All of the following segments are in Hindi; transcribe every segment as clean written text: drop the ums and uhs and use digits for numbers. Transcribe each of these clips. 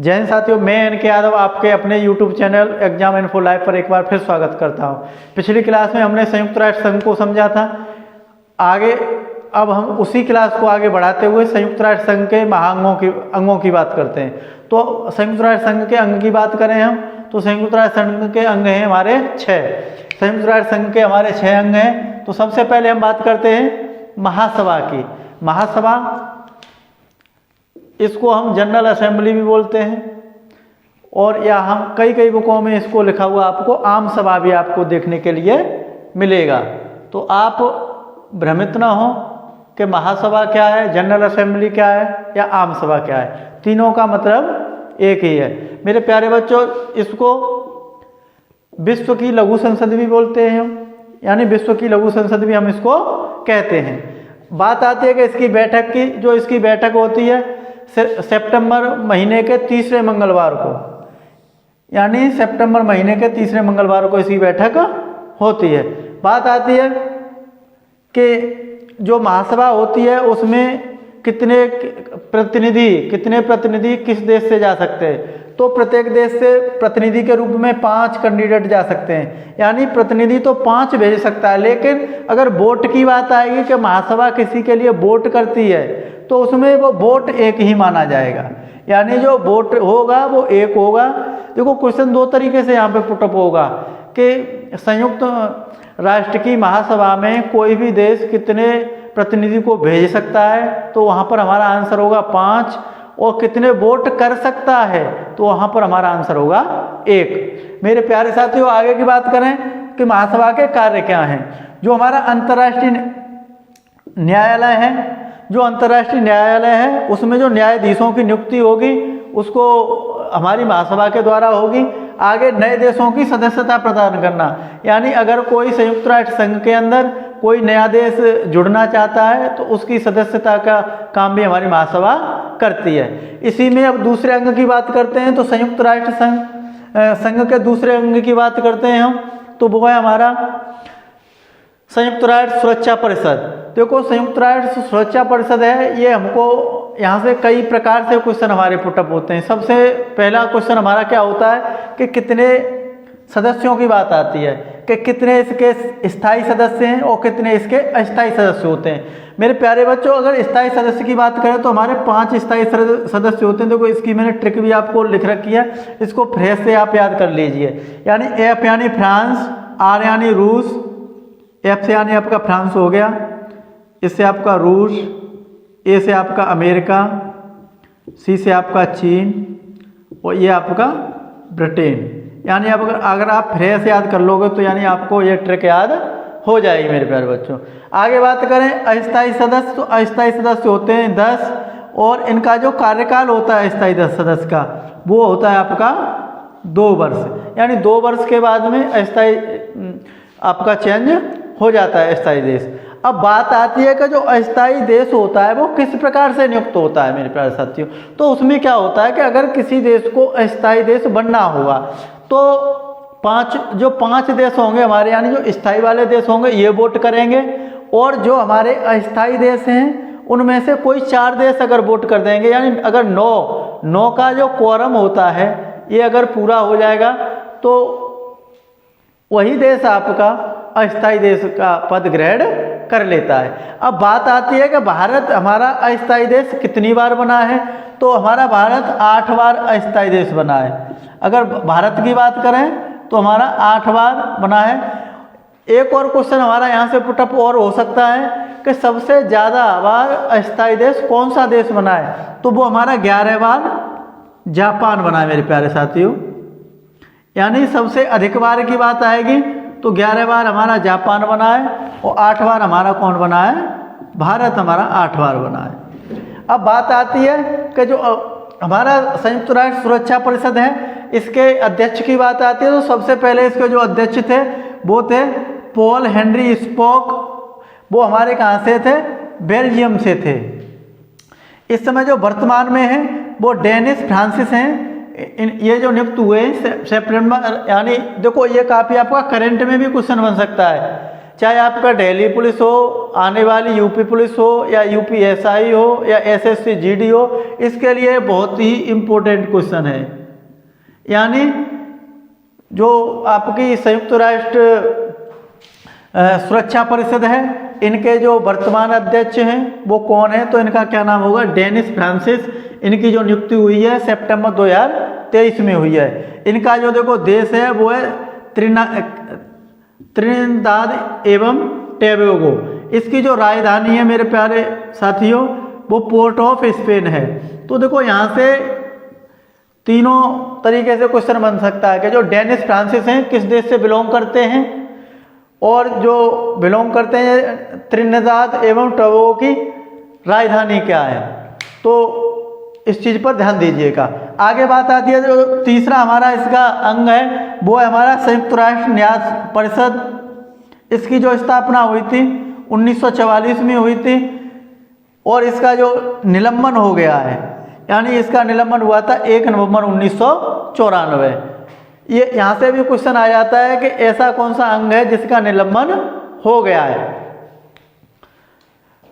जय हिंद साथियों, मैं एनके यादव आपके अपने YouTube channel exam info live पर एक बार फिर स्वागत करता हूं। पिछली क्लास में हमने संयुक्त राष्ट्र संघ को समझा था। आगे अब हम उसी क्लास को आगे बढ़ाते हुए संयुक्त राष्ट्र संघ के अंगों की बात करते हैं। तो संयुक्त राष्ट्र संघ के अंग की बात करें हम तो संयुक्त राष्ट्र संघ के अंग हैं हमारे 6। संयुक्त राष्ट्र संघ के हमारे 6 अंग हैं। तो सबसे पहले हम बात करते हैं महासभा की। महासभा, इसको हम जनरल असेंबली भी बोलते हैं, और या हम कई बुकों में इसको लिखा हुआ आपको आम सभा भी आपको देखने के लिए मिलेगा। तो आप भ्रमित ना हो कि महासभा क्या है, जनरल असेंबली क्या है या आम सभा क्या है। तीनों का मतलब एक ही है मेरे प्यारे बच्चों। इसको विश्व की लघु संसद भी बोलते हैं हम, यानी विश्व की लघु संसद भी हम इसको कहते हैं। बात आती है कि इसकी बैठक की, जो इसकी बैठक होती है सितंबर महीने के तीसरे मंगलवार को, यानी सितंबर महीने के तीसरे मंगलवार को इसकी बैठक होती है। बात आती है कि जो महासभा होती है उसमें कितने प्रतिनिधि किस देश से जा सकते हैं। तो प्रत्येक देश से प्रतिनिधि के रूप में 5 कैंडिडेट जा सकते हैं, यानी प्रतिनिधि तो 5 भेज सकता है। लेकिन अगर वोट की बात आएगी कि महासभा किसी के लिए वोट करती है तो उसमें वो वोट एक ही माना जाएगा, यानी जो वोट होगा वो एक होगा। देखो क्वेश्चन 2 तरीके से यहाँ पे पुटअप होगा कि संयुक्त राष्ट्र की महासभा में कोई भी देश कितने प्रतिनिधि को भेज सकता है, तो वहाँ पर हमारा आंसर होगा 5। और कितने वोट कर सकता है तो वहाँ पर हमारा आंसर होगा 1। मेरे प्यारे साथियों, आगे की बात करें कि महासभा के कार्य क्या हैं। जो हमारा अंतर्राष्ट्रीय न्यायालय है, जो अंतर्राष्ट्रीय न्यायालय है उसमें जो न्यायाधीशों की नियुक्ति होगी उसको हमारी महासभा के द्वारा होगी। आगे नए देशों की सदस्यता प्रदान करना, यानी अगर कोई संयुक्त राष्ट्र संघ के अंदर कोई नया देश जुड़ना चाहता है तो उसकी सदस्यता का काम भी हमारी महासभा करती है। इसी में अब दूसरे अंग की बात करते हैं। तो संयुक्त राष्ट्र संघ के दूसरे अंग की बात करते हैं हम, तो वो है हमारा संयुक्त राष्ट्र सुरक्षा परिषद। देखो संयुक्त राष्ट्र सुरक्षा परिषद है, ये हमको यहाँ से कई प्रकार से क्वेश्चन हमारे पुटअप होते हैं। सबसे पहला क्वेश्चन हमारा क्या होता है कि कितने सदस्यों की बात आती है, कि कितने इसके स्थायी सदस्य हैं और कितने इसके अस्थायी सदस्य होते हैं। मेरे प्यारे बच्चों, अगर स्थायी सदस्य की बात करें तो हमारे 5 स्थायी सदस्य होते हैं। देखो इसकी मैंने ट्रिक भी आपको लिख रखी है, इसको फ्रेश से आप याद कर लीजिए। यानी F यानी फ्रांस, R यानी रूस, F से यानी आपका फ्रांस हो गया, इससे आपका रूस, A से आपका अमेरिका, C से आपका चीन और ये आपका ब्रिटेन। यानी अगर आप फ्रेश याद कर लोगे तो यानी आपको ये ट्रिक याद हो जाएगी मेरे प्यारे बच्चों। आगे बात करें अस्थायी सदस्य, तो अस्थायी सदस्य होते हैं 10, और इनका जो कार्यकाल होता है अस्थायी सदस्य का वो होता है आपका 2 वर्ष। यानी 2 वर्ष के बाद में अस्थायी आपका चेंज हो जाता है अस्थायी देश। अब बात आती है कि जो अस्थायी देश होता है वो किस प्रकार से नियुक्त होता है मेरे प्यारे साथियों। तो उसमें क्या होता है कि अगर किसी देश को अस्थायी देश बनना होगा तो 5 देश होंगे हमारे, यानी जो स्थायी वाले देश होंगे ये वोट करेंगे, और जो हमारे अस्थायी देश हैं उनमें से कोई 4 देश अगर वोट कर देंगे, यानी अगर 9 का जो क्वोरम होता है ये अगर पूरा हो जाएगा तो वही देश आपका अस्थायी देश का पद ग्रहण कर लेता है। अब बात आती है कि भारत हमारा अस्थायी देश कितनी बार बना है। तो हमारा भारत 8 बार अस्थायी देश बना है। अगर भारत की बात करें तो हमारा 8 बार बना है। एक और क्वेश्चन हमारा यहाँ से पुटअप और हो सकता है कि सबसे ज़्यादा बार अस्थायी देश कौन सा देश बना है। तो वो हमारा 11 बार जापान बना है मेरे प्यारे साथियों। यानी सबसे अधिक बार की बात आएगी तो 11 बार हमारा जापान बना है, और 8 बार हमारा कौन बना है, भारत हमारा 8 बार बना है। अब बात आती है कि जो हमारा संयुक्त राष्ट्र सुरक्षा परिषद है इसके अध्यक्ष की बात आती है। तो सबसे पहले इसके जो अध्यक्ष थे वो थे पॉल हेनरी स्पोक। वो हमारे कहाँ से थे, बेल्जियम से थे। इस समय जो वर्तमान में है वो डेनिस फ्रांसिस हैं। ये जो नियुक्त हुए सितंबर, यानी देखो ये काफ़ी आपका करंट में भी क्वेश्चन बन सकता है चाहे आपका दिल्ली पुलिस हो, आने वाली यूपी पुलिस हो, या यूपीएसआई हो, या एसएससी जीडी हो, इसके लिए बहुत ही इम्पोर्टेंट क्वेश्चन है। यानी जो आपकी संयुक्त राष्ट्र सुरक्षा परिषद है, इनके जो वर्तमान अध्यक्ष हैं वो कौन है, तो इनका क्या नाम होगा, डेनिस फ्रांसिस। इनकी जो नियुक्ति हुई है सितंबर 2023 में हुई है। इनका जो देखो देश है वो है त्रिनिदाद एवं टोबैगो। इसकी जो राजधानी है मेरे प्यारे साथियों वो पोर्ट ऑफ स्पेन है। तो देखो यहाँ से तीनों तरीके से क्वेश्चन बन सकता है कि जो डेनिस फ्रांसिस हैं किस देश से बिलोंग करते हैं, और जो बिलोंग करते हैं त्रिनिदाद एवं टोबैगो की राजधानी क्या है। तो इस चीज़ पर ध्यान दीजिएगा। आगे बात आती है जो तीसरा हमारा इसका अंग है वो है हमारा संयुक्त राष्ट्र न्याय परिषद। इसकी जो स्थापना हुई थी 1944 में हुई थी, और इसका जो निलंबन हो गया है, यानी इसका निलंबन हुआ था 1 नवंबर 1994। ये यहाँ से भी क्वेश्चन आ जाता है कि ऐसा कौन सा अंग है जिसका निलंबन हो गया है।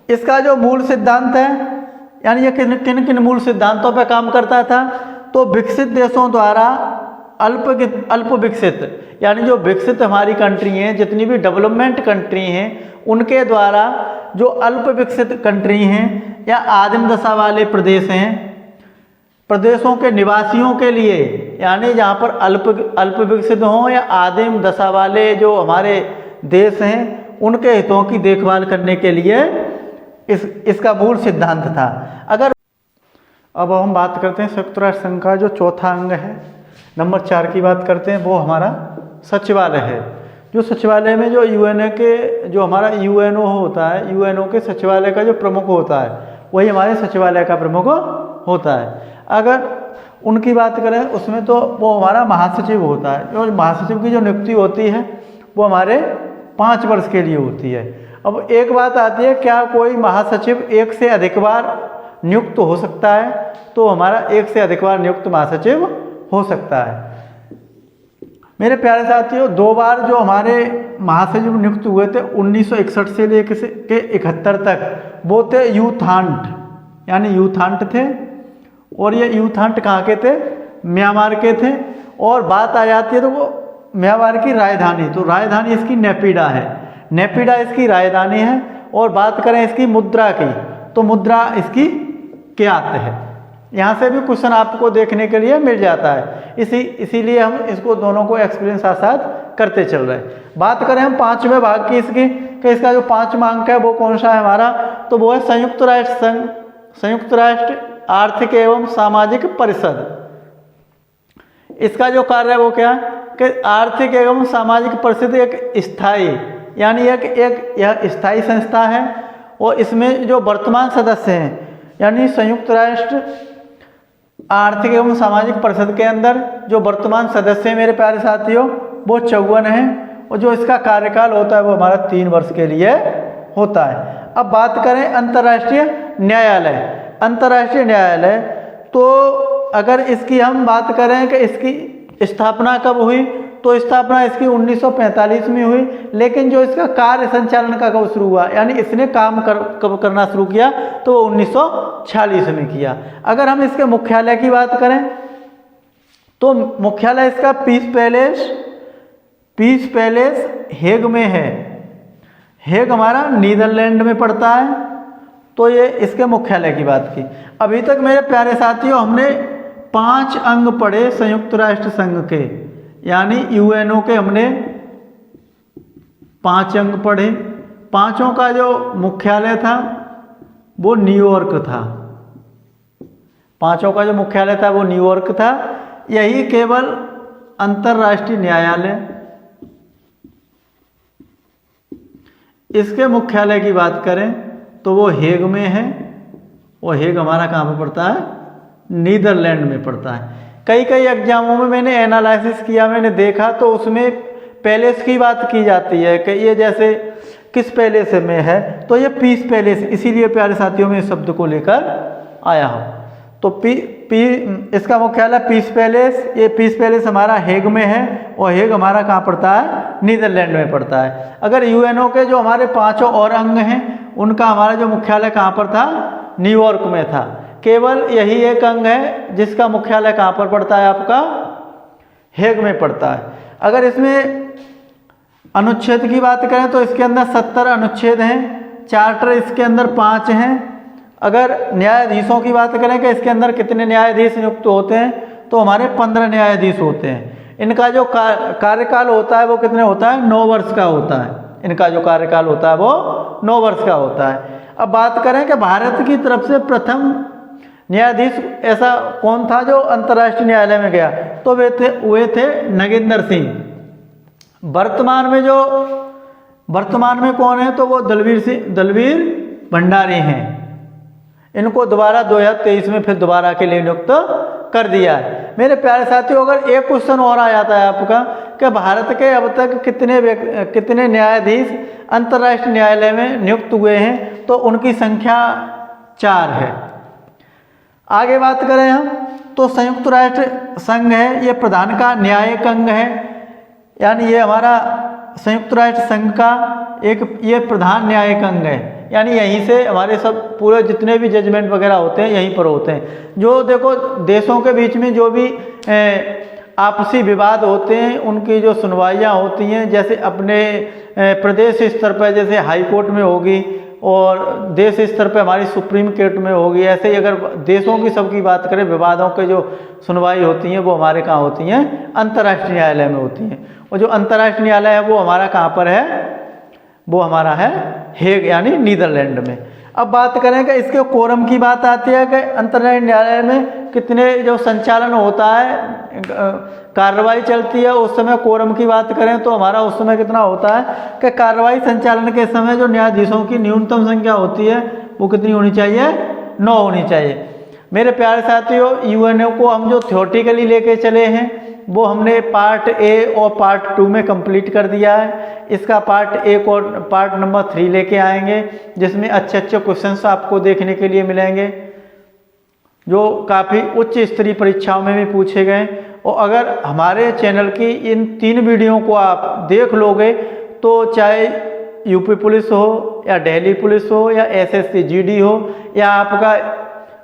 इसका जो मूल सिद्धांत है, यानी ये किन किन मूल सिद्धांतों पर काम करता था, तो विकसित देशों द्वारा अल्प विकसित, यानी जो विकसित हमारी कंट्री हैं, जितनी भी डेवलपमेंट कंट्री हैं, उनके द्वारा जो अल्प विकसित कंट्री हैं या आदिम दशा वाले प्रदेश हैं, प्रदेशों के निवासियों के लिए, यानी जहाँ पर अल्प विकसित हों या आदिम दशा वाले जो हमारे देश हैं, उनके हितों की देखभाल करने के लिए इसका मूल सिद्धांत था। अगर अब हम बात करते हैं संयुक्त राष्ट्र संघ का जो चौथा अंग है, नंबर 4 की बात करते हैं, वो हमारा सचिवालय है। जो सचिवालय में जो यूएनओ के जो हमारा यूएनओ होता है, यूएनओ के सचिवालय का जो प्रमुख होता है वही हमारे सचिवालय का प्रमुख होता है। अगर उनकी बात करें उसमें तो वो हमारा महासचिव होता है। और महासचिव की जो नियुक्ति होती है वो हमारे 5 वर्ष के लिए होती है। अब एक बात आती है, क्या कोई महासचिव एक से अधिक बार नियुक्त हो सकता है, तो हमारा एक से अधिक बार नियुक्त महासचिव हो सकता है। मेरे प्यारे साथियों 2 बार जो हमारे महासचिव नियुक्त हुए थे 1961 से लेकर के 71 तक, वो थे यूथांट, यानी यूथांट थे। और ये यूथांट कहाँ के थे, म्यांमार के थे। और बात आ जाती है तो वो म्यांमार की राजधानी, तो राजधानी इसकी नेपिडा है, नेपिडा इसकी राजधानी है। और बात करें इसकी मुद्रा की, तो मुद्रा इसकी क्यात है। यहाँ से भी क्वेश्चन आपको देखने के लिए मिल जाता है, इसीलिए हम इसको दोनों को एक्सपीरियंस साथ साथ करते चल रहे हैं। बात करें हम 5वें भाग की इसकी, कि इसका जो 5वां अंक है वो कौन सा है हमारा, तो वो है संयुक्त राष्ट्र संघ, संयुक्त राष्ट्र आर्थिक एवं सामाजिक परिषद। इसका जो कार्य है वो क्या है कि आर्थिक एवं सामाजिक परिषद एक स्थायी, यानी यह स्थायी संस्था है। और इसमें जो वर्तमान सदस्य हैं, यानी संयुक्त राष्ट्र आर्थिक एवं सामाजिक परिषद के अंदर जो वर्तमान सदस्य हैं मेरे प्यारे साथियों वो 54 हैं। और जो इसका कार्यकाल होता है वो हमारा 3 वर्ष के लिए होता है। अब बात करें अंतर्राष्ट्रीय न्यायालय, अंतर्राष्ट्रीय न्यायालय, तो अगर इसकी हम बात करें कि इसकी स्थापना कब हुई, तो स्थापना इसकी 1945 में हुई। लेकिन जो इसका कार्य संचालन का कब शुरू हुआ, यानी इसने काम कब करना शुरू किया, तो 1946 में किया। अगर हम इसके मुख्यालय की बात करें तो मुख्यालय इसका पीस पैलेस हेग में है। हेग हमारा नीदरलैंड में पड़ता है। तो ये इसके मुख्यालय की बात की। अभी तक मेरे प्यारे साथियों हमने 5 अंग पढ़े संयुक्त राष्ट्र संघ के, यानी यूएनओ के हमने 5 अंग पढ़े। 5 का जो मुख्यालय था वो न्यूयॉर्क था, 5 का जो मुख्यालय था वो न्यूयॉर्क था। यही केवल अंतर्राष्ट्रीय न्यायालय, इसके मुख्यालय की बात करें तो वो हेग में है। वो हेग हमारा कहाँ पर पड़ता है, नीदरलैंड में पड़ता है। कई एग्जामों में मैंने एनालिसिस किया, मैंने देखा तो उसमें पैलेस की बात की जाती है कि ये जैसे किस पैलेस में है, तो ये पीस पैलेस, इसीलिए प्यारे साथियों में इस शब्द को लेकर आया हूँ। तो इसका मुख्यालय पीस पैलेस, ये पीस पैलेस हमारा हेग में है। और हेग हमारा कहाँ पड़ता है, नीदरलैंड में पड़ता है। अगर यूएनओ के जो हमारे 5 और अंग हैं उनका हमारा जो मुख्यालय कहाँ पर था, न्यूयॉर्क में था। केवल यही एक अंग है जिसका मुख्यालय कहाँ पर पड़ता है, आपका हेग में पड़ता है। अगर इसमें अनुच्छेद की बात करें तो इसके अंदर 70 अनुच्छेद हैं, चार्टर इसके अंदर 5 हैं। अगर न्यायाधीशों की बात करें कि इसके अंदर कितने न्यायाधीश नियुक्त होते हैं, तो हमारे 15 न्यायाधीश होते हैं। इनका जो कार्यकाल होता है वो कितने होता है, 9 वर्ष का होता है। इनका जो कार्यकाल होता है वो 9 वर्ष का होता है। अब बात करें कि भारत की तरफ से प्रथम न्यायाधीश ऐसा कौन था जो अंतर्राष्ट्रीय न्यायालय में गया, तो वे थे नगेंद्र सिंह। वर्तमान में कौन है, तो वो दलवीर भंडारी हैं। इनको दोबारा 2023 में फिर दोबारा के लिए नियुक्त कर दिया है। मेरे प्यारे साथियों, अगर एक क्वेश्चन और आ जाता है आपका कि भारत के अब तक कितने न्यायाधीश अंतर्राष्ट्रीय न्यायालय में नियुक्त हुए हैं, तो उनकी संख्या 4 है। आगे बात करें हम तो संयुक्त राष्ट्र संघ है, ये प्रधान का न्यायिक अंग है, यानी ये हमारा संयुक्त राष्ट्र संघ का ये प्रधान न्यायिक अंग है। यानी यहीं से हमारे सब पूरे जितने भी जजमेंट वगैरह होते हैं यहीं पर होते हैं। जो देखो देशों के बीच में जो भी आपसी विवाद होते हैं उनकी जो सुनवाइयाँ होती हैं, जैसे अपने प्रदेश स्तर पर जैसे हाई कोर्ट में होगी और देश स्तर पर हमारी सुप्रीम कोर्ट में होगी, ऐसे ही अगर देशों की सबकी बात करें विवादों के जो सुनवाई होती हैं वो हमारे कहाँ होती हैं, अंतर्राष्ट्रीय न्यायालय में होती हैं। और जो अंतर्राष्ट्रीय न्यायालय है वो हमारा कहाँ पर है, वो हमारा है हेग यानी नीदरलैंड में। अब बात करें कि इसके कोरम की बात आती है कि अंतर्राष्ट्रीय न्यायालय में कितने जो संचालन होता है, कार्रवाई चलती है, उस समय कोरम की बात करें तो हमारा उस समय कितना होता है कि कार्रवाई संचालन के समय जो न्यायाधीशों की न्यूनतम संख्या होती है वो कितनी होनी चाहिए, 9 होनी चाहिए। मेरे प्यारे साथियों, यूएनओ को हम जो थ्योरेटिकली लेके चले हैं वो हमने पार्ट ए और पार्ट 2 में कंप्लीट कर दिया है। इसका पार्ट 1 और पार्ट नंबर 3 लेके आएंगे, जिसमें अच्छे क्वेश्चंस आपको देखने के लिए मिलेंगे जो काफ़ी उच्च स्तरीय परीक्षाओं में भी पूछे गए। और अगर हमारे चैनल की इन 3 वीडियो को आप देख लोगे तो चाहे यूपी पुलिस हो या दिल्ली पुलिस हो या एसएससी जीडी हो या आपका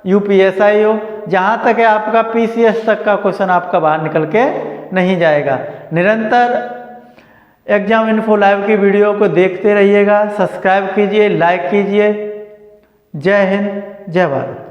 यूपीएसआई हो, जहाँ तक है आपका पीसीएस तक का क्वेश्चन आपका बाहर निकल के नहीं जाएगा। निरंतर एग्जाम इन्फो लाइव की वीडियो को देखते रहिएगा, सब्सक्राइब कीजिए, लाइक कीजिए। जय हिंद, जय भारत।